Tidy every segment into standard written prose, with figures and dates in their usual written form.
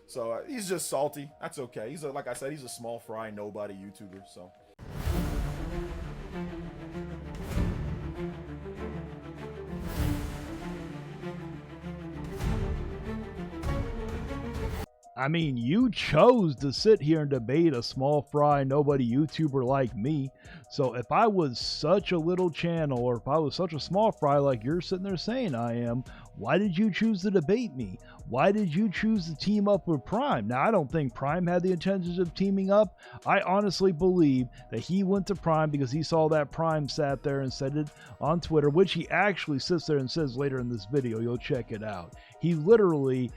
So he's just salty. That's okay. He's like I said, he's a small fry, nobody YouTuber. So. I mean, you chose to sit here and debate a small fry, nobody YouTuber like me. So if I was such a little channel, or if I was such a small fry like you're sitting there saying I am, why did you choose to debate me? Why did you choose to team up with Prime? Now, I don't think Prime had the intentions of teaming up. I honestly believe that he went to Prime because he saw that Prime sat there and said it on Twitter, which he actually sits there and says later in this video. You'll check it out. He literally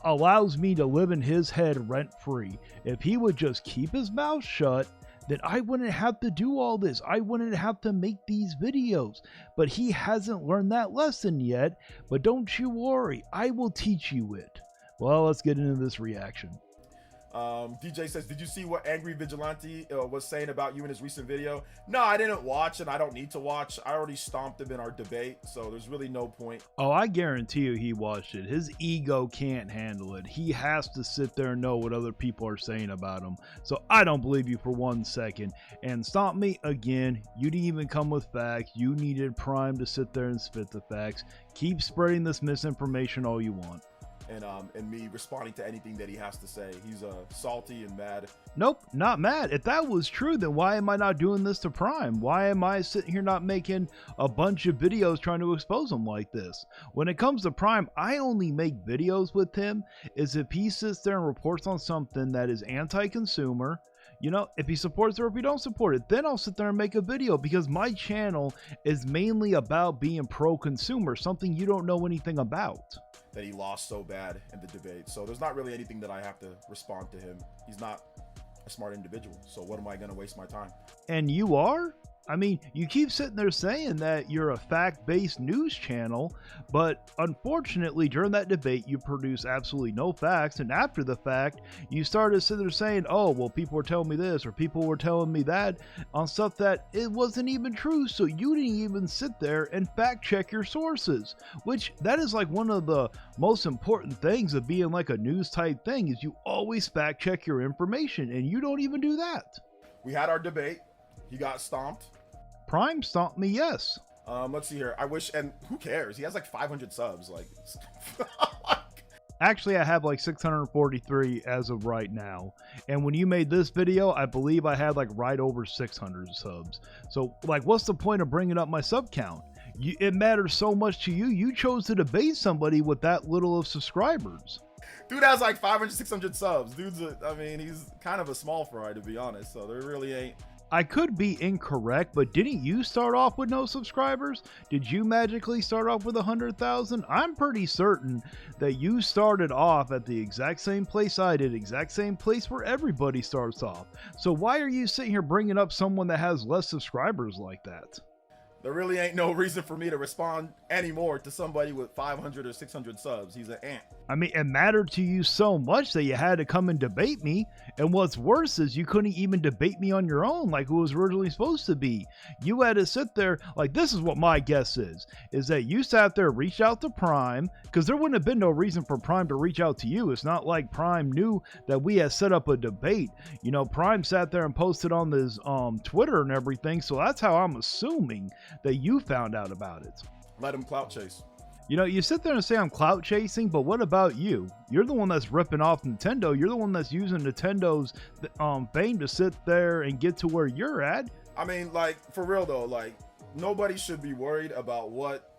allows me to live in his head rent-free. If he would just keep his mouth shut, then I wouldn't have to do all this. I wouldn't have to make these videos. But he hasn't learned that lesson yet. But don't you worry, I will teach you it. Well, let's get into this reaction. DJ says, did you see what Angry Vigilante was saying about you in his recent video? No, I didn't watch, and I don't need to watch. I already stomped him in our debate, so there's really no point. Oh, I guarantee you he watched it. His ego can't handle it. He has to sit there and know what other people are saying about him. So I don't believe you for 1 second. And stomp me again. You didn't even come with facts. You needed Prime to sit there and spit the facts. Keep spreading this misinformation all you want. And me responding to anything that he has to say. He's salty and mad. Nope, not mad. If that was true, then why am I not doing this to Prime? Why am I sitting here not making a bunch of videos trying to expose him like this? When it comes to Prime, I only make videos with him is if he sits there and reports on something that is anti-consumer. You know, if he supports it or if he don't support it, then I'll sit there and make a video, because my channel is mainly about being pro-consumer, something you don't know anything about. That he lost so bad in the debate. So there's not really anything that I have to respond to him. He's not a smart individual. So what am I going to waste my time? And you are? I mean, you keep sitting there saying that you're a fact-based news channel, but unfortunately during that debate you produce absolutely no facts, and after the fact you started sitting there saying, oh, well, people were telling me this or people were telling me that on stuff that it wasn't even true. So you didn't even sit there and fact check your sources, which that is like one of the most important things of being like a news type thing, is you always fact check your information, and you don't even do that. We had our debate. He got stomped. Prime stomped me, yes. Let's see here. I wish, and who cares? He has like 500 subs. Like, actually, I have like 643 as of right now. And when you made this video, I believe I had like right over 600 subs. So, like, what's the point of bringing up my sub count? It matters so much to you. You chose to debate somebody with that little of subscribers. Dude has like 500, 600 subs. Dude's, I mean, he's kind of a small fry, to be honest. So there really ain't. I could be incorrect, but didn't you start off with no subscribers? Did you magically start off with 100,000? I'm pretty certain that you started off at the exact same place I did, exact same place where everybody starts off. So why are you sitting here bringing up someone that has less subscribers like that? There really ain't no reason for me to respond anymore to somebody with 500 or 600 subs. He's an ant. I mean, it mattered to you so much that you had to come and debate me. And what's worse is you couldn't even debate me on your own like it was originally supposed to be. You had to sit there, like, this is what my guess is that you sat there, reached out to Prime, because there wouldn't have been no reason for Prime to reach out to you. It's not like Prime knew that we had set up a debate. You know, Prime sat there and posted on this Twitter and everything, so that's how I'm assuming that you found out about it. Let him clout chase. You know, you sit there and say I'm clout chasing, but what about you? You're the one that's ripping off Nintendo. You're the one that's using Nintendo's fame to sit there and get to where you're at. I mean, like, for real though, like, nobody should be worried about what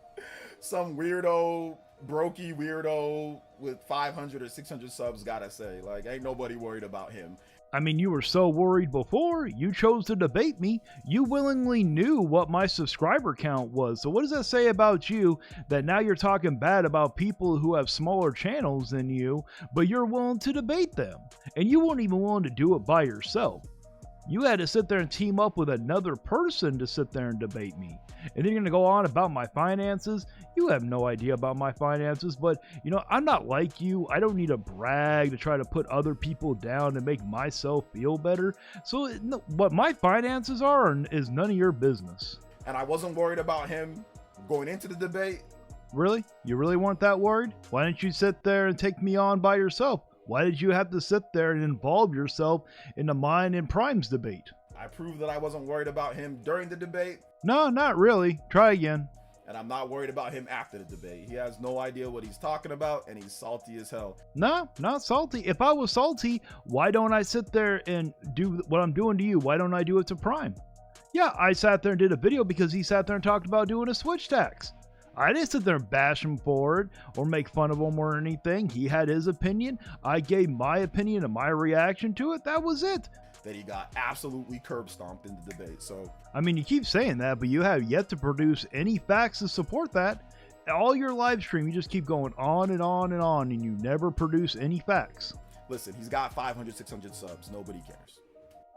some weirdo, brokey weirdo with 500 or 600 subs gotta say. Like, ain't nobody worried about him. I mean, you were so worried before. You chose to debate me. You willingly knew what my subscriber count was. So what does that say about you that now you're talking bad about people who have smaller channels than you, but you're willing to debate them? And you weren't even willing to do it by yourself. You had to sit there and team up with another person to sit there and debate me. And then you're going to go on about my finances. You have no idea about my finances, but you know, I'm not like you. I don't need to brag to try to put other people down and make myself feel better. So what my finances are is none of your business. And I wasn't worried about him going into the debate. Really? You really weren't that worried? Why didn't you sit there and take me on by yourself? Why did you have to sit there and involve yourself in the mine and Prime's debate? I proved that I wasn't worried about him during the debate. No, not really. Try again. And I'm not worried about him after the debate. He has no idea what he's talking about, and he's salty as hell. No, not salty. If I was salty, why don't I sit there and do what I'm doing to you? Why don't I do it to Prime? Yeah, I sat there and did a video because he sat there and talked about doing a switch tax. I didn't sit there and bash him for it or make fun of him or anything. He had his opinion. I gave my opinion and my reaction to it. That was it. That he got absolutely curb stomped in the debate. So, I mean, you keep saying that, but you have yet to produce any facts to support that. All your live stream, you just keep going on and on and on, and you never produce any facts. Listen, he's got 500, 600 subs. Nobody cares.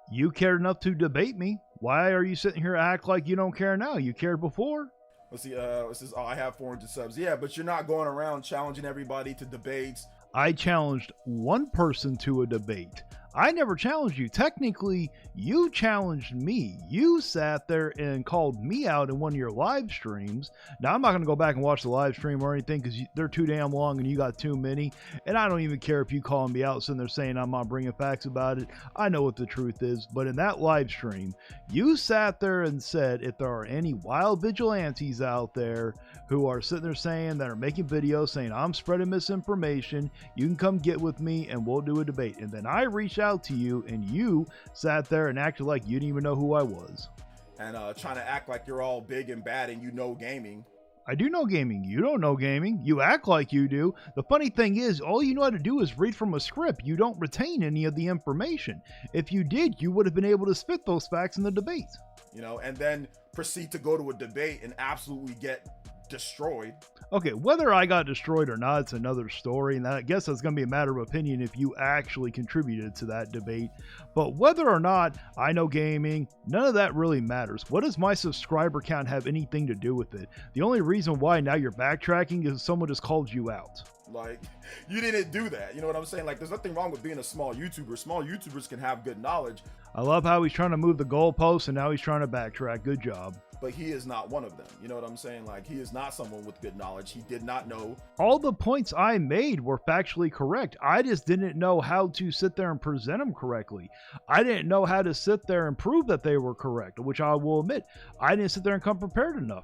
You cared enough to debate me. Why are you sitting here act like you don't care now? You cared before. Let's see, this is, I have 400 subs. Yeah, but you're not going around challenging everybody to debates. I challenged one person to a debate. I never challenged you. Technically, you challenged me. You sat there and called me out in one of your live streams. Now, I'm not going to go back and watch the live stream or anything because they're too damn long and you got too many. And I don't even care if you call me out sitting there saying I'm not bringing facts about it. I know what the truth is. But in that live stream, you sat there and said if there are any wild vigilantes out there who are sitting there saying that are making videos saying I'm spreading misinformation, you can come get with me and we'll do a debate. And then I reached out to you and you sat there and acted like you didn't even know who I was. And trying to act like you're all big and bad and you know gaming. I do know gaming. You don't know gaming. You act like you do. The funny thing is, all you know how to do is read from a script. You don't retain any of the information. If you did, you would have been able to spit those facts in the debate. You know, and then proceed to go to a debate and absolutely get destroyed. Okay, whether I got destroyed or not, it's another story, and I guess that's going to be a matter of opinion if you actually contributed to that debate. But whether or not I know gaming, none of that really matters. What does my subscriber count have anything to do with it? The only reason why now you're backtracking is someone just called you out. Like, you didn't do that. You know what I'm saying? Like, there's nothing wrong with being a small YouTuber. Small YouTubers can have good knowledge. I love how he's trying to move the goalposts and now he's trying to backtrack. Good job. But he is not one of them. You know what I'm saying? Like, he is not someone with good knowledge. He did not know. All the points I made were factually correct. I just didn't know how to sit there and present them correctly. I didn't know how to sit there and prove that they were correct, which I will admit. I didn't sit there and come prepared enough.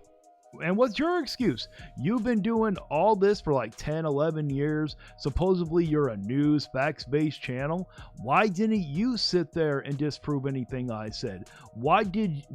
And what's your excuse? You've been doing all this for like 10, 11 years. Supposedly you're a news, facts-based channel. Why didn't you sit there and disprove anything I said? Why didn't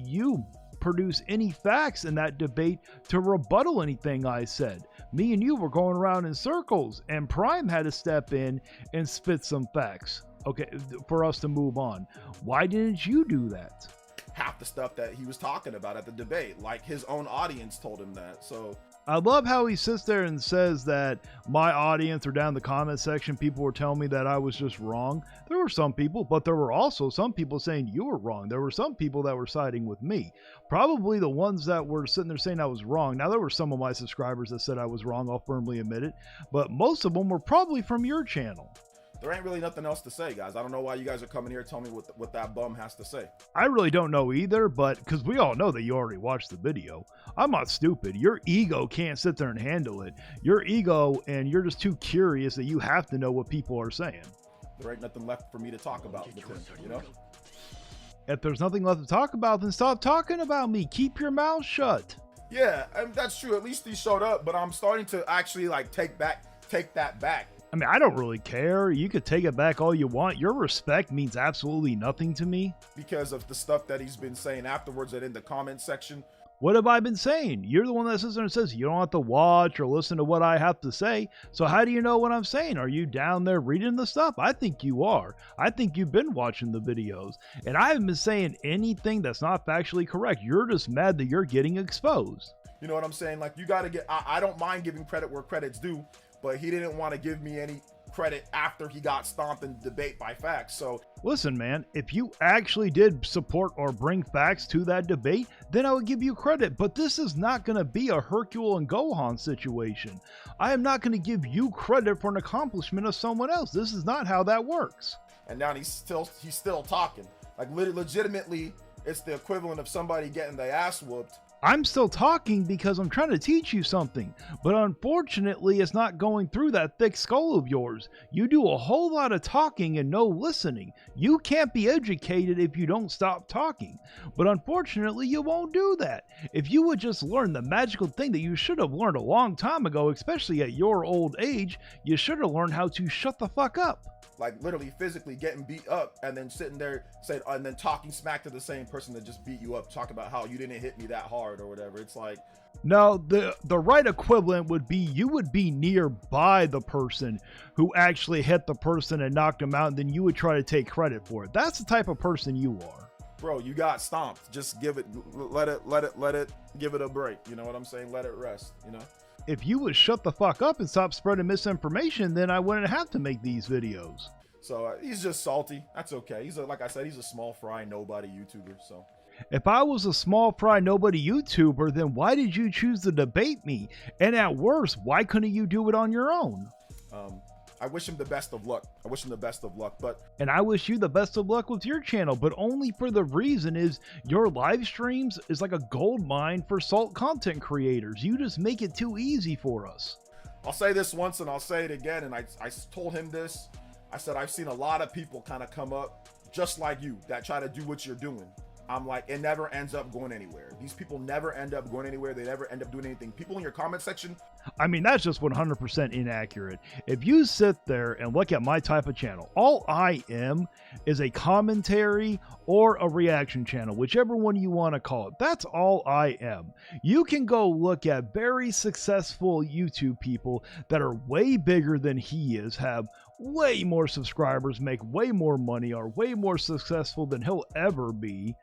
you produce any facts in that debate to rebuttal anything I said? Me and you were going around in circles, and Prime had to step in and spit some facts, okay, for us to move on. Why didn't you do that? Half the stuff that he was talking about at the debate, like his own audience told him that. So I love how he sits there and says that my audience or down in the comment section, people were telling me that I was just wrong. There were some people, but there were also some people saying you were wrong. There were some people that were siding with me. Probably the ones that were sitting there saying I was wrong. Now, there were some of my subscribers that said I was wrong. I'll firmly admit it. But most of them were probably from your channel. There ain't really nothing else to say, guys. I don't know why you guys are coming here telling me what that bum has to say. I really don't know either, but because we all know that you already watched the video. I'm not stupid. Your ego can't sit there and handle it. Your ego, and you're just too curious that you have to know what people are saying. There ain't nothing left for me to talk about with him, you know? If there's nothing left to talk about, then stop talking about me. Keep your mouth shut. Yeah, that's true. At least he showed up, but I'm starting to actually like take that back. I mean, I don't really care. You could take it back all you want. Your respect means absolutely nothing to me. Because of the stuff that he's been saying afterwards and in the comment section. What have I been saying? You're the one that sits there and says you don't have to watch or listen to what I have to say. So how do you know what I'm saying? Are you down there reading the stuff? I think you are. I think you've been watching the videos. And I haven't been saying anything that's not factually correct. You're just mad that you're getting exposed. You know what I'm saying? Like, you got to get... I don't mind giving credit where credit's due. But he didn't want to give me any credit after he got stomped in the debate by facts. So listen, man, if you actually did support or bring facts to that debate, then I would give you credit. But this is not going to be a Hercule and Gohan situation. I am not going to give you credit for an accomplishment of someone else. This is not how that works. And now he's still talking. Like, legitimately, it's the equivalent of somebody getting their ass whooped. I'm still talking because I'm trying to teach you something, but unfortunately it's not going through that thick skull of yours. You do a whole lot of talking and no listening. You can't be educated if you don't stop talking, but unfortunately you won't do that. If you would just learn the magical thing that you should have learned a long time ago, especially at your old age, you should have learned how to shut the fuck up. Like literally physically getting beat up and then sitting there and then talking smack to the same person that just beat you up, talking about how you didn't hit me that hard or whatever. It's like, no, the right equivalent would be you would be nearby the person who actually hit the person and knocked him out, and then you would try to take credit for it. That's the type of person you are. bro, you got stomped. Just give it, let it, give it a break. You know what I'm saying? Let it rest, you know? If you would shut the fuck up and stop spreading misinformation, then I wouldn't have to make these videos. So he's just salty. That's okay. He's like I said, he's a small fry nobody YouTuber. So if I was a small fry nobody YouTuber, then why did you choose to debate me? And at worst, why couldn't you do it on your own? I wish him the best of luck. And I wish you the best of luck with your channel, but only for the reason is your live streams is like a gold mine for salt content creators. You just make it too easy for us. I'll say this once and I'll say it again. And I told him this. I said, I've seen a lot of people kind of come up just like you that try to do what you're doing. I'm like, it never ends up going anywhere. These people never end up going anywhere. They never end up doing anything. People in your comment section. I mean, that's just 100% inaccurate. If you sit there and look at my type of channel, all I am is a commentary or a reaction channel, whichever one you want to call it. That's all I am. You can go look at very successful YouTube people that are way bigger than he is, have way more subscribers, make way more money, are way more successful than he'll ever be,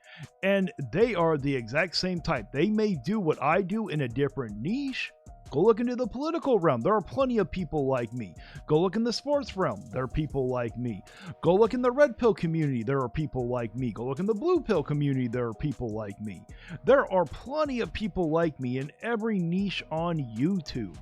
and they are the exact same type. They may do what I do in a different niche. Go look into the political realm. There are plenty of people like me. Go look in the sports realm. There are people like me. Go look in the red pill community. There are people like me. Go look in the blue pill community. There are people like me. There are plenty of people like me in every niche on YouTube.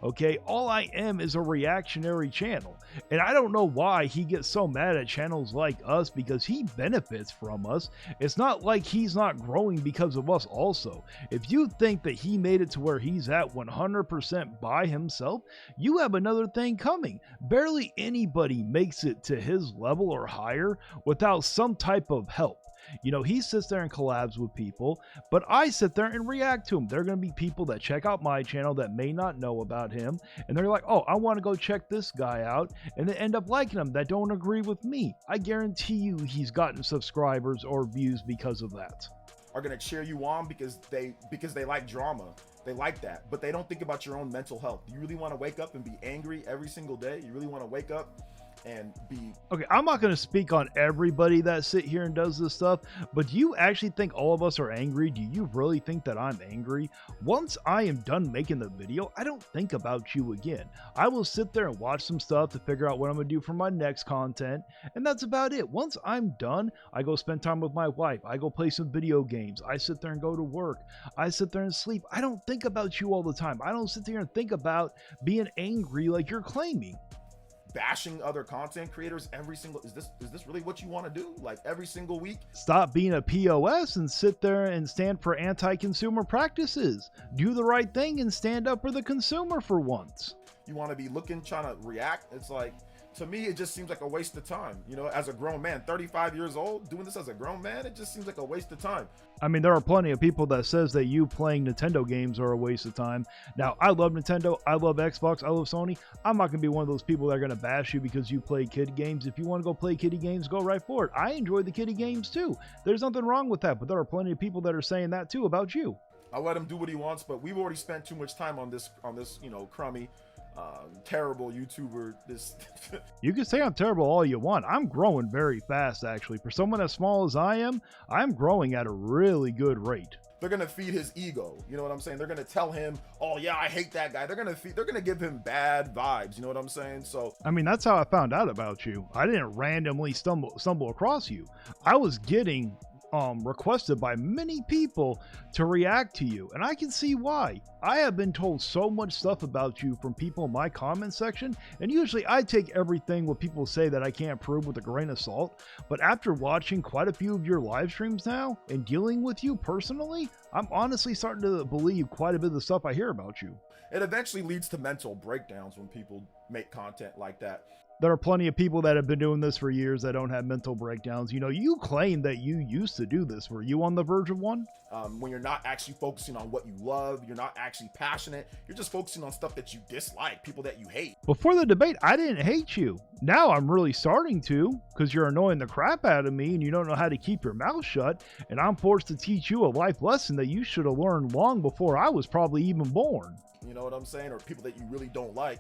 Okay, all I am is a reactionary channel, and I don't know why he gets so mad at channels like us, because he benefits from us. It's not like he's not growing because of us also. If you think that he made it to where he's at 100% by himself, you have another thing coming. Barely anybody makes it to his level or higher without some type of help. You know, he sits there and collabs with people, but I sit there and react to him. There are going to be people that check out my channel that may not know about him, and they're like, oh, I want to go check this guy out, and they end up liking him that don't agree with me. I guarantee you he's gotten subscribers or views because of that. Are going to cheer you on because they like drama. They like that, but they don't think about your own mental health. You really want to wake up and be angry every single day? You really want to wake up and be... Okay, I'm not going to speak on everybody that sit here and does this stuff, but do you actually think all of us are angry? Do you really think that I'm angry? Once I am done making the video, I don't think about you again. I will sit there and watch some stuff to figure out what I'm going to do for my next content, and that's about it. Once I'm done, I go spend time with my wife. I go play some video games. I sit there and go to work. I sit there and sleep. I don't think about you all the time. I don't sit there and think about being angry like you're claiming. Bashing other content creators every single... Is this really what you want to do? Like every single week? Stop being a POS and sit there and stand for anti-consumer practices. Do the right thing and stand up for the consumer for once. You want to be looking, trying to react. It's like, to me, it just seems like a waste of time. You know, as a grown man, 35 years old, doing this as a grown man, it just seems like a waste of time. I mean, there are plenty of people that says that you playing Nintendo games are a waste of time. Now, I love Nintendo, I love Xbox, I love Sony. I'm not going to be one of those people that are going to bash you because you play kiddie games. If you want to go play kiddie games, go right for it. I enjoy the kiddie games too. There's nothing wrong with that, but there are plenty of people that are saying that too about you. I'll let him do what he wants, but we've already spent too much time on this, you know, crummy, terrible YouTuber. You can say I'm terrible all you want. I'm growing very fast, actually. For someone as small as I am, I'm growing at a really good rate. They're gonna feed his ego. You know what I'm saying? They're gonna tell him, oh yeah, I hate that guy. They're gonna give him bad vibes. You know what I'm saying? So I mean, that's how I found out about you. I didn't randomly stumble across you. I was getting requested by many people to react to you, and I can see why. I have been told so much stuff about you from people in my comment section, and usually I take everything what people say that I can't prove with a grain of salt, but after watching quite a few of your live streams now and dealing with you personally, I'm honestly starting to believe quite a bit of the stuff I hear about you. It eventually leads to mental breakdowns when people make content like that. There are plenty of people that have been doing this for years that don't have mental breakdowns. You know, you claim that you used to do this. Were you on the verge of one? When you're not actually focusing on what you love, you're not actually passionate, you're just focusing on stuff that you dislike, people that you hate. Before the debate, I didn't hate you. Now I'm really starting to, because you're annoying the crap out of me and you don't know how to keep your mouth shut, and I'm forced to teach you a life lesson that you should have learned long before I was probably even born. You know what I'm saying? Or people that you really don't like.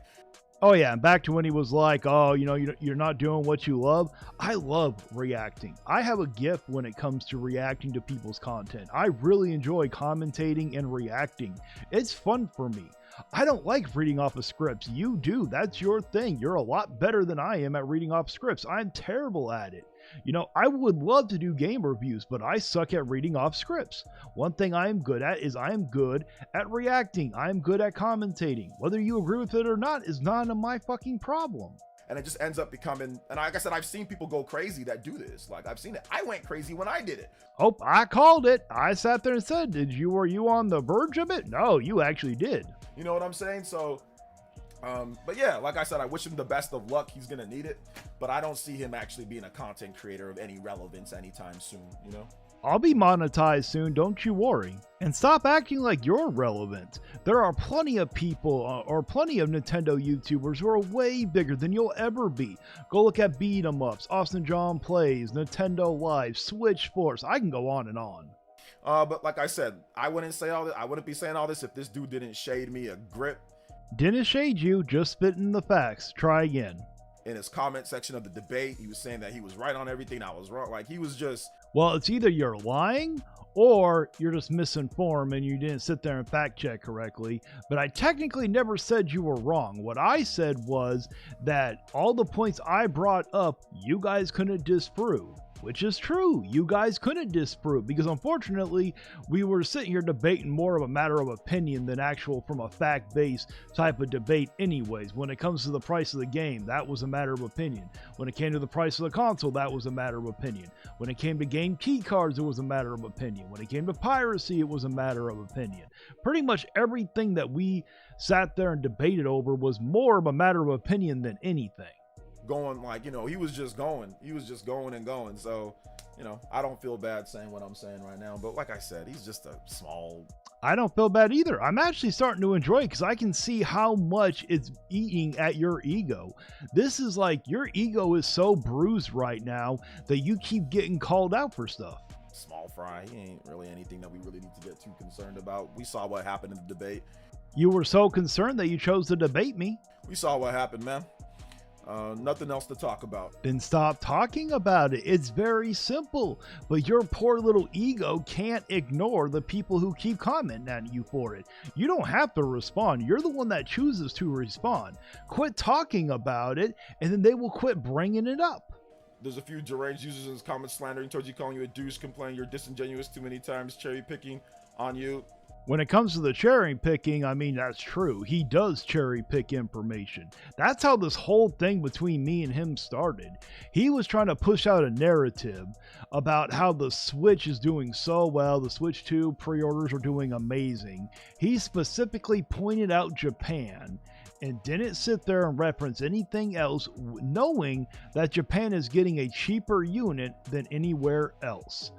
Oh yeah, and back to when he was like, oh, you know, you're not doing what you love. I love reacting. I have a gift when it comes to reacting to people's content. I really enjoy commentating and reacting. It's fun for me. I don't like reading off of scripts. You do. That's your thing. You're a lot better than I am at reading off scripts. I'm terrible at it. You know, I would love to do game reviews, but I suck at reading off scripts. One thing I am good at is I am good at reacting. I am good at commentating. Whether you agree with it or not is none of my fucking problem. And it just ends up becoming, and like I said, I've seen people go crazy that do this. Like, I've seen it. I went crazy when I did it. Oh, I called it. I sat there and said, were you on the verge of it? No, you actually did. You know what I'm saying? So, but yeah, like I said, I wish him the best of luck. He's gonna need it, but I don't see him actually being a content creator of any relevance anytime soon, you know? I'll be monetized soon, don't you worry. And stop acting like you're relevant. There are plenty of people, or plenty of Nintendo YouTubers who are way bigger than you'll ever be. Go look at Beat 'em Ups, Austin John Plays, Nintendo Live, Switch Force. I can go on and on. But like I said, I wouldn't say all this. I wouldn't be saying all this if this dude didn't shade me a grip. Didn't shade you, just spitting the facts. Try again. In his comment section of the debate, he was saying that he was right on everything, I was wrong. Like, he was just... Well, it's either you're lying or you're just misinformed and you didn't sit there and fact check correctly. But I technically never said you were wrong. What I said was that all the points I brought up, you guys couldn't disprove. Which is true. You guys couldn't disprove because unfortunately we were sitting here debating more of a matter of opinion than actual from a fact-based type of debate anyways. When it comes to the price of the game, that was a matter of opinion. When it came to the price of the console, that was a matter of opinion. When it came to game key cards, it was a matter of opinion. When it came to piracy, it was a matter of opinion. Pretty much everything that we sat there and debated over was more of a matter of opinion than anything. Going, like, you know, he was just going and going. So, you know, I don't feel bad saying what I'm saying right now, but like I said, he's just a small... I don't feel bad either. I'm actually starting to enjoy it because I can see how much it's eating at your ego. This is like, your ego is so bruised right now that you keep getting called out for stuff. Small fry, he ain't really anything that we really need to get too concerned about. We saw what happened in the debate. You were so concerned that you chose to debate me. We saw what happened, man. Nothing else to talk about. Then stop talking about it. It's very simple. But your poor little ego can't ignore the people who keep commenting at you for it. You don't have to respond. You're the one that chooses to respond. Quit talking about it, and then they will quit bringing it up. There's a few deranged users in his comments slandering towards you, calling you a douche, complaining you're disingenuous too many times, cherry picking on you. When it comes to the cherry picking, I mean, that's true. He does cherry pick information. That's how this whole thing between me and him started. He was trying to push out a narrative about how the Switch is doing so well. The Switch 2 pre-orders are doing amazing. He specifically pointed out Japan and didn't sit there and reference anything else, knowing that Japan is getting a cheaper unit than anywhere else.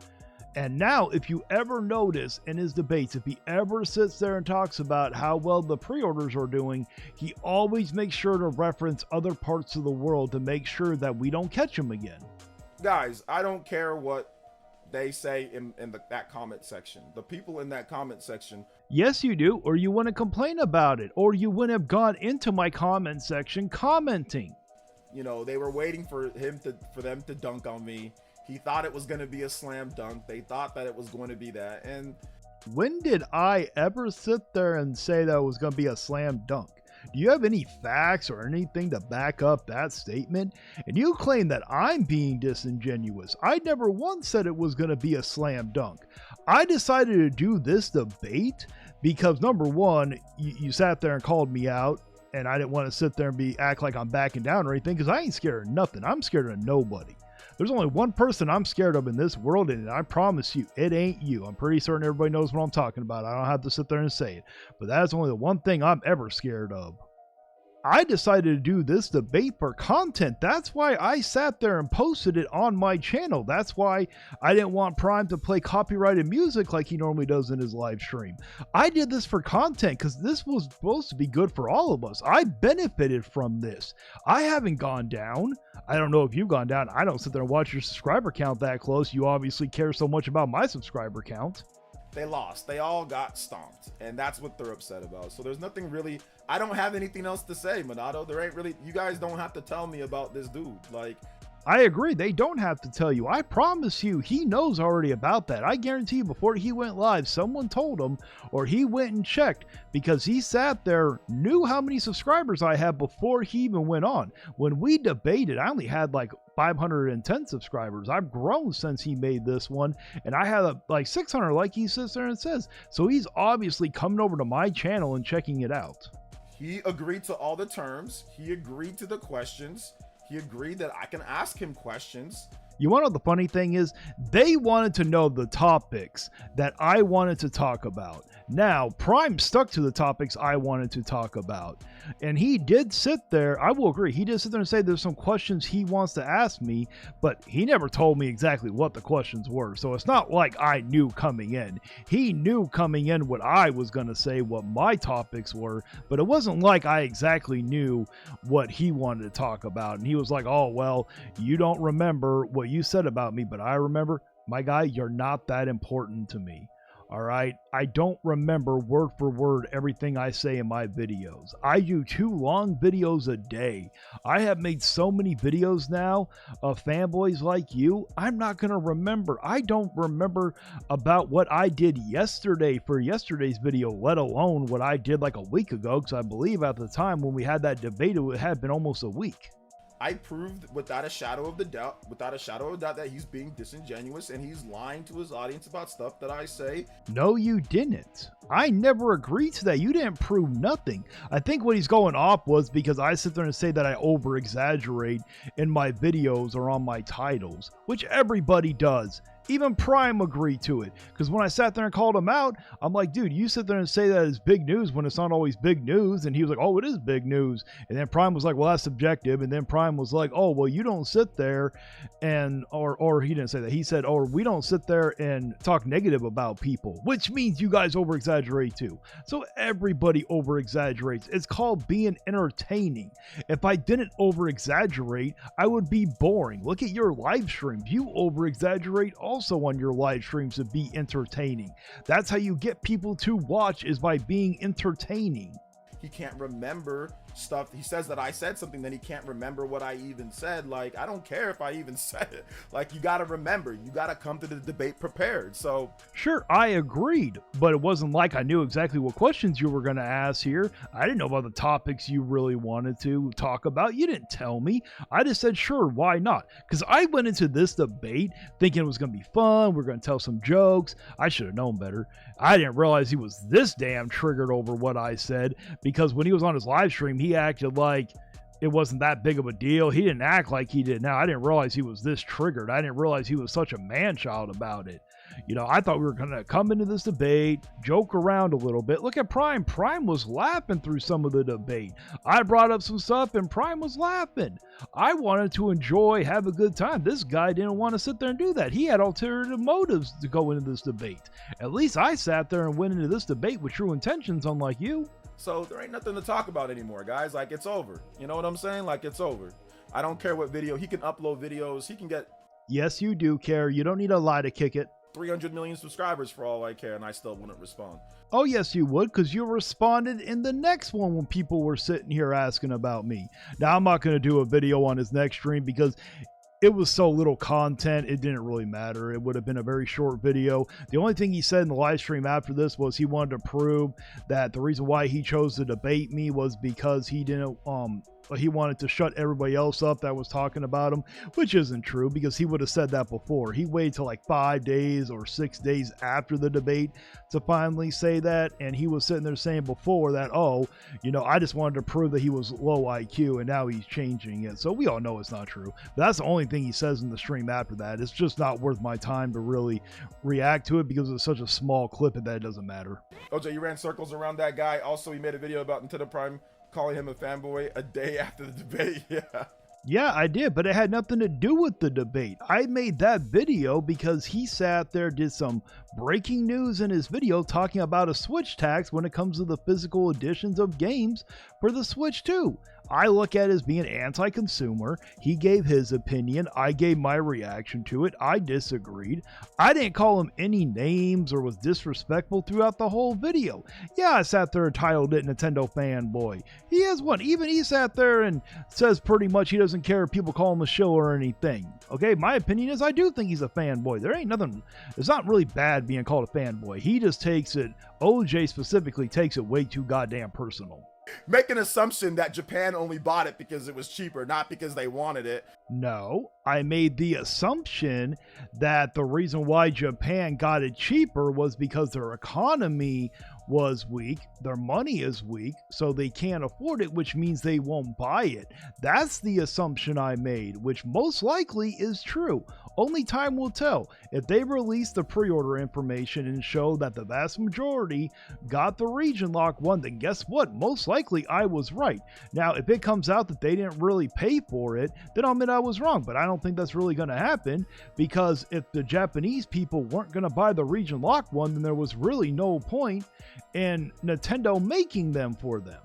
And now, if you ever notice in his debates, if he ever sits there and talks about how well the pre-orders are doing, he always makes sure to reference other parts of the world to make sure that we don't catch him again. Guys, I don't care what they say in that comment section. The people in that comment section... Yes, you do, or you wouldn't complain about it, or you wouldn't have gone into my comment section commenting. You know, they were waiting for them to dunk on me. He thought it was going to be a slam dunk. They thought that it was going to be that. And when did I ever sit there and say that it was going to be a slam dunk? Do you have any facts or anything to back up that statement? And you claim that I'm being disingenuous. I never once said it was going to be a slam dunk. I decided to do this debate because, number one, you sat there and called me out, and I didn't want to sit there and act like I'm backing down or anything, because I ain't scared of nothing. I'm scared of nobody. There's only one person I'm scared of in this world, and I promise you, it ain't you. I'm pretty certain everybody knows what I'm talking about. I don't have to sit there and say it, but that is only the one thing I'm ever scared of. I decided to do this debate for content. That's why I sat there and posted it on my channel. That's why I didn't want Prime to play copyrighted music like he normally does in his live stream. I did this for content because this was supposed to be good for all of us. I benefited from this. I haven't gone down. I don't know if you've gone down. I don't sit there and watch your subscriber count that close. You obviously care so much about my subscriber count. They lost. They all got stomped, and that's what they're upset about. So there's nothing really, I don't have anything else to say, Monado. There ain't really, you guys don't have to tell me about this dude. Like, I agree. They don't have to tell you. I promise you, he knows already about that. I guarantee you, before he went live, someone told him, or he went and checked, because he sat there, knew how many subscribers I had before he even went on. When we debated, I only had like 510 subscribers. I've grown since he made this one, and I had like 600, like he sits there and says. So he's obviously coming over to my channel and checking it out. He agreed to all the terms. He agreed to the questions. He agreed that I can ask him questions. You want to know the funny thing is? They wanted to know the topics that I wanted to talk about. Now, Prime stuck to the topics I wanted to talk about. And he did sit there, I will agree, he did sit there and say there's some questions he wants to ask me, but he never told me exactly what the questions were. So it's not like I knew coming in. He knew coming in what I was going to say, what my topics were, but it wasn't like I exactly knew what he wanted to talk about. And he was like, oh, well, you don't remember what you said about me, but I remember. My guy, you're not that important to me. All right. I don't remember word for word everything I say in my videos. I do 2 long videos a day. I have made so many videos now of fanboys like you. I'm not going to remember. I don't remember about what I did yesterday for yesterday's video, let alone what I did like a week ago. Because I believe at the time when we had that debate, it had been almost a week. I proved without a shadow of doubt that he's being disingenuous and he's lying to his audience about stuff that I say. No, you didn't. I never agreed to that. You didn't prove nothing. I think what he's going off was because I sit there and say that I over exaggerate in my videos or on my titles, which everybody does. Even Prime agreed to it, because when I sat there and called him out, I'm like, dude, you sit there and say that it's big news when it's not always big news. And he was like, oh, it is big news. And then Prime was like, well, that's subjective. And then Prime was like, oh, well, you don't sit there and, or he didn't say that. He said, oh, we don't sit there and talk negative about people, which means you guys over exaggerate too. So everybody over exaggerates. It's called being entertaining. If I didn't over exaggerate, I would be boring. Look at your live streams. You over exaggerate also on your live streams to be entertaining. That's how you get people to watch, is by being entertaining. He can't remember stuff. He says that I said something, then he can't remember what I even said. Like, I don't care if I even said it. Like, you got to remember, you got to come to the debate prepared. So sure, I agreed, but it wasn't like I knew exactly what questions you were going to ask here. I didn't know about the topics you really wanted to talk about. You didn't tell me. I just said, sure, why not? Because I went into this debate thinking it was going to be fun. We're going to tell some jokes. I should have known better. I didn't realize he was this damn triggered over what I said, because when he was on his live stream, he acted like it wasn't that big of a deal. He didn't act like he did now. I didn't realize he was this triggered. I didn't realize he was such a man-child about it. You know, I thought we were going to come into this debate, joke around a little bit. Look at Prime. Prime was laughing through some of the debate. I brought up some stuff and Prime was laughing. I wanted to enjoy, have a good time. This guy didn't want to sit there and do that. He had alternative motives to go into this debate. At least I sat there and went into this debate with true intentions, unlike you. So there ain't nothing to talk about anymore, guys. Like, it's over. You know what I'm saying? Like, it's over. I don't care what video. He can upload videos. He can get... Yes, you do care. You don't need a lie to kick it. 300 million subscribers for all I care, and I still wouldn't respond. Oh, yes, you would, because you responded in the next one when people were sitting here asking about me. Now, I'm not going to do a video on his next stream because it was so little content, it didn't really matter. It would have been a very short video. The only thing he said in the live stream after this was he wanted to prove that the reason why he chose to debate me was because he didn't he wanted to shut everybody else up that was talking about him, which isn't true, because he would have said that before. He waited till like 5 days or 6 days after the debate to finally say that, and he was sitting there saying before that, oh, you know, I just wanted to prove that he was low IQ, and now he's changing it. So we all know it's not true. But that's the only thing he says in the stream after that. It's just not worth my time to really react to it because it's such a small clip that it doesn't matter. OJ, you ran circles around that guy. Also, he made a video about Nintendo Prime calling him a fanboy a day after the debate. Yeah, I did, but it had nothing to do with the debate. I made that video because he sat there, did some breaking news in his video talking about a Switch tax when it comes to the physical editions of games for the Switch 2. I look at it as being anti-consumer. He gave his opinion. I gave my reaction to it. I disagreed. I didn't call him any names or was disrespectful throughout the whole video. Yeah, I sat there and titled it Nintendo Fanboy. He is one. Even he sat there and says pretty much he doesn't care if people call him a shill or anything. Okay, my opinion is I do think he's a fanboy. There ain't nothing, it's not really bad being called a fanboy. He just takes it, OJ specifically takes it way too goddamn personal. Make an assumption that Japan only bought it because it was cheaper, not because they wanted it. No, I made the assumption that the reason why Japan got it cheaper was because their economy was weak, their money is weak, so they can't afford it, which means they won't buy it. That's the assumption I made, which most likely is true. Only time will tell. If they release the pre-order information and show that the vast majority got the region lock one, then guess what? Most likely I was right. Now, if it comes out that they didn't really pay for it, then I'll admit I was wrong, but I don't think that's really going to happen, because if the Japanese people weren't going to buy the region lock one, then there was really no point in Nintendo making them for them.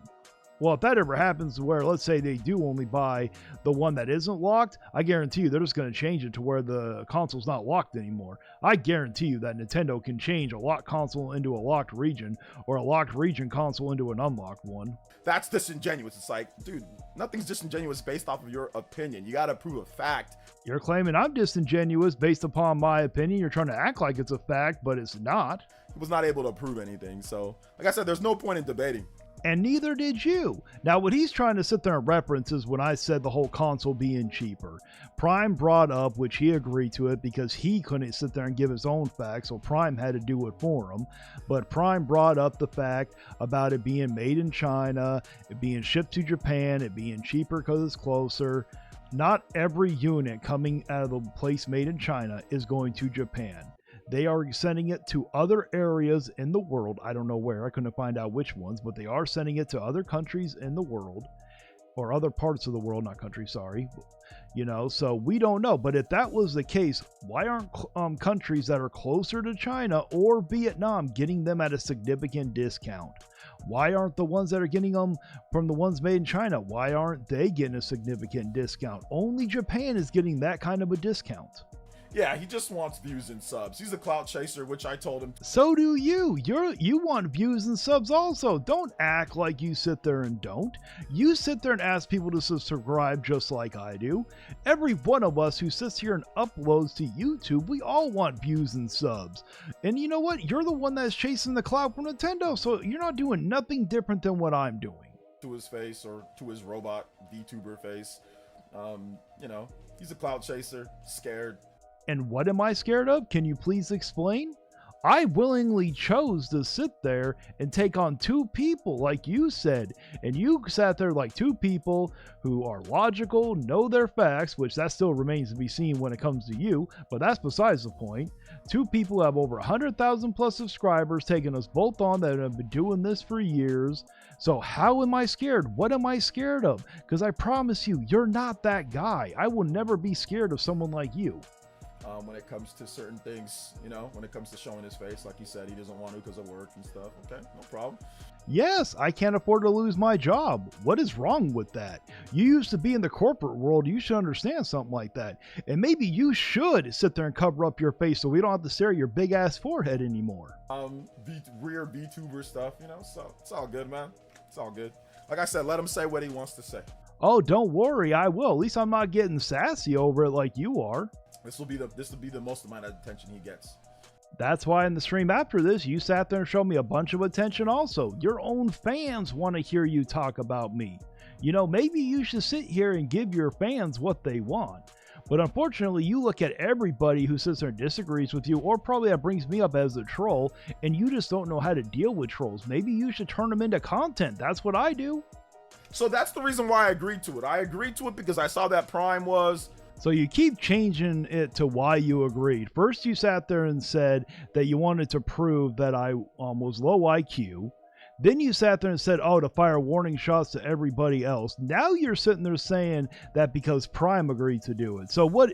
Well, if that ever happens where, let's say they do only buy the one that isn't locked, I guarantee you they're just going to change it to where the console's not locked anymore. I guarantee you that Nintendo can change a locked console into a locked region, or a locked region console into an unlocked one. That's disingenuous. It's like, dude, nothing's disingenuous based off of your opinion. You got to prove a fact. You're claiming I'm disingenuous based upon my opinion. You're trying to act like it's a fact, but it's not. He was not able to prove anything. So, like I said, there's no point in debating. And neither did you. Now, what he's trying to sit there and reference is when I said the whole console being cheaper. Prime brought up, which he agreed to it because he couldn't sit there and give his own facts, so Prime had to do it for him. But Prime brought up the fact about it being made in China, it being shipped to Japan, it being cheaper because it's closer. Not every unit coming out of the place made in China is going to Japan. They are sending it to other areas in the world. I don't know where. I couldn't find out which ones, but they are sending it to other countries in the world, or other parts of the world, not countries, sorry. You know, so we don't know. But if that was the case, why aren't countries that are closer to China or Vietnam getting them at a significant discount? Why aren't the ones that are getting them from the ones made in China, why aren't they getting a significant discount? Only Japan is getting that kind of a discount. Yeah, he just wants views and subs. He's a clout chaser, which I told him. So do you. You want views and subs also. Don't act like you sit there and don't. You sit there and ask people to subscribe just like I do. Every one of us who sits here and uploads to YouTube, we all want views and subs. And you know what? You're the one that's chasing the clout from Nintendo, so you're not doing nothing different than what I'm doing. To his face, or to his robot VTuber face. You know, he's a clout chaser, scared. And what am I scared of? Can you please explain? I willingly chose to sit there and take on two people, like you said. And you sat there like two people who are logical, know their facts, which that still remains to be seen when it comes to you, but that's besides the point. Two people who have over 100,000 plus subscribers, taking us both on, that have been doing this for years. So how am I scared? What am I scared of? Because I promise you, you're not that guy. I will never be scared of someone like you. When it comes to certain things, you know, when it comes to showing his face, like he said, he doesn't want to because of work and stuff. Okay, no problem. Yes, I can't afford to lose my job. What is wrong with that? You used to be in the corporate world. You should understand something like that. And maybe you should sit there and cover up your face so we don't have to stare at your big ass forehead anymore. Weird VTuber stuff, you know, so it's all good, man. It's all good. Like I said, let him say what he wants to say. Oh, don't worry, I will. At least I'm not getting sassy over it like you are. This will be the most amount of attention he gets. That's why in the stream after this, you sat there and showed me a bunch of attention also. Your own fans want to hear you talk about me. You know, maybe you should sit here and give your fans what they want. But unfortunately, you look at everybody who sits there and disagrees with you, or probably that brings me up as a troll, and you just don't know how to deal with trolls. Maybe you should turn them into content. That's what I do. So that's the reason why I agreed to it. I agreed to it because I saw that Prime was... So you keep changing it to why you agreed. First, you sat there and said that you wanted to prove that I was low IQ. Then you sat there and said, oh, to fire warning shots to everybody else. Now you're sitting there saying that because Prime agreed to do it. So what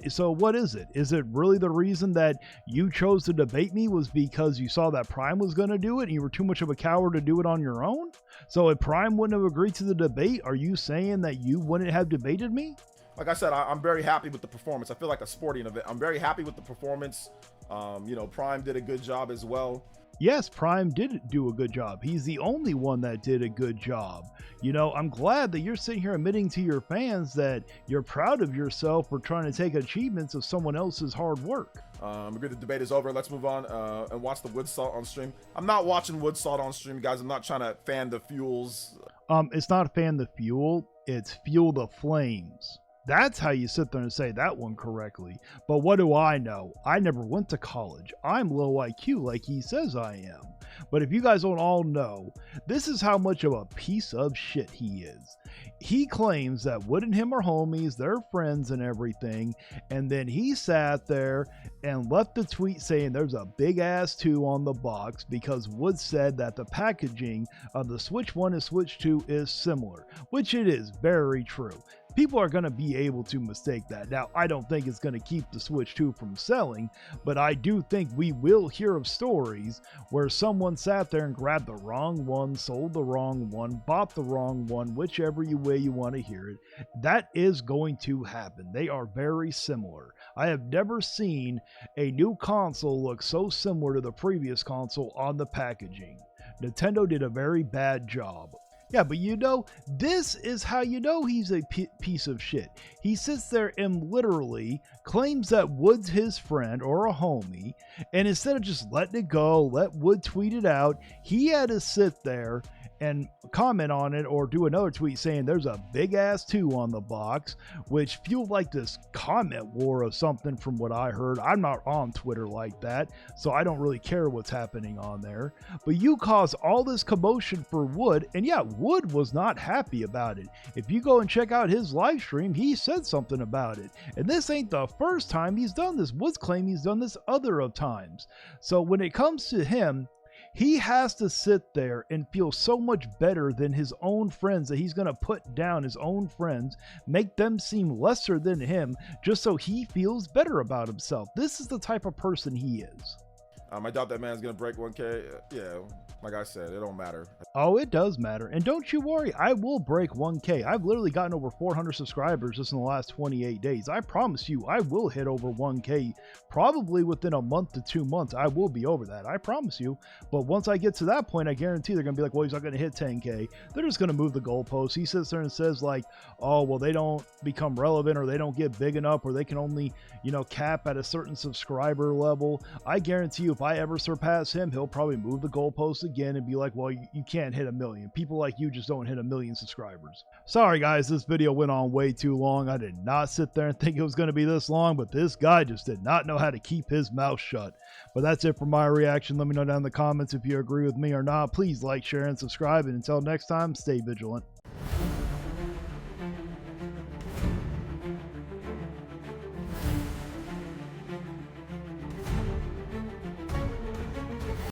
is it? Is it really the reason that you chose to debate me was because you saw that Prime was going to do it and you were too much of a coward to do it on your own? So if Prime wouldn't have agreed to the debate, are you saying that you wouldn't have debated me? Like I said, I'm very happy with the performance. I feel like a sporting event. I'm very happy with the performance. You know, Prime did a good job as well. Yes, Prime did do a good job. He's the only one that did a good job. You know, I'm glad that you're sitting here admitting to your fans that you're proud of yourself for trying to take achievements of someone else's hard work. We're good. The debate is over. Let's move on and watch the Wood Salt on stream. I'm not watching Wood Salt on stream, guys. I'm not trying to fan the fuels. It's not fan the fuel. It's fuel the flames. That's how you sit there and say that one correctly. But what do I know? I never went to college. I'm low IQ like he says I am. But if you guys don't all know, this is how much of a piece of shit he is. He claims that Wood and him are homies, they're friends and everything, and then he sat there and left a tweet saying there's a big ass 2 on the box because Wood said that the packaging of the Switch 1 and Switch 2 is similar, which it is very true. People are going to be able to mistake that. Now, I don't think it's going to keep the Switch 2 from selling, but I do think we will hear of stories where someone sat there and grabbed the wrong one, sold the wrong one, bought the wrong one, whichever way you want to hear it. That is going to happen. They are very similar. I have never seen a new console look so similar to the previous console on the packaging. Nintendo did a very bad job. Yeah, but you know, this is how you know he's a piece of shit. He sits there and literally claims that Wood's his friend or a homie, and instead of just letting it go, let Wood tweet it out, he had to sit there and comment on it or do another tweet saying there's a big ass 2 on the box, which fueled like this comment war of something from what I heard. I'm not on Twitter like that, so I don't really care what's happening on there. But you caused all this commotion for Wood, and yeah, Wood was not happy about it. If you go and check out his live stream, he said something about it. And this ain't the first time he's done this. Wood's claim he's done this other of times. So when it comes to him, he has to sit there and feel so much better than his own friends that he's going to put down his own friends, make them seem lesser than him just so he feels better about himself. This is the type of person he is. I doubt that man's going to break 1K. Yeah, like I said, it don't matter. Oh, it does matter. And don't you worry, I will break 1K. I've literally gotten over 400 subscribers just in the last 28 days. I promise you, I will hit over 1K. Probably within a month to 2 months, I will be over that. I promise you. But once I get to that point, I guarantee they're going to be like, well, he's not going to hit 10K. They're just going to move the goalposts. He sits there and says like, oh, well, they don't become relevant or they don't get big enough or they can only, you know, cap at a certain subscriber level. I guarantee you, if I ever surpass him, he'll probably move the goalposts again and be like, well, you can't hit 1 million. People like you just don't hit 1 million subscribers. Sorry guys, this video went on way too long. I did not sit there and think it was going to be this long, but this guy just did not know how to keep his mouth shut. But that's it for my reaction. Let me know down in the comments if you agree with me or not. Please like, share, and subscribe. And until next time, stay vigilant.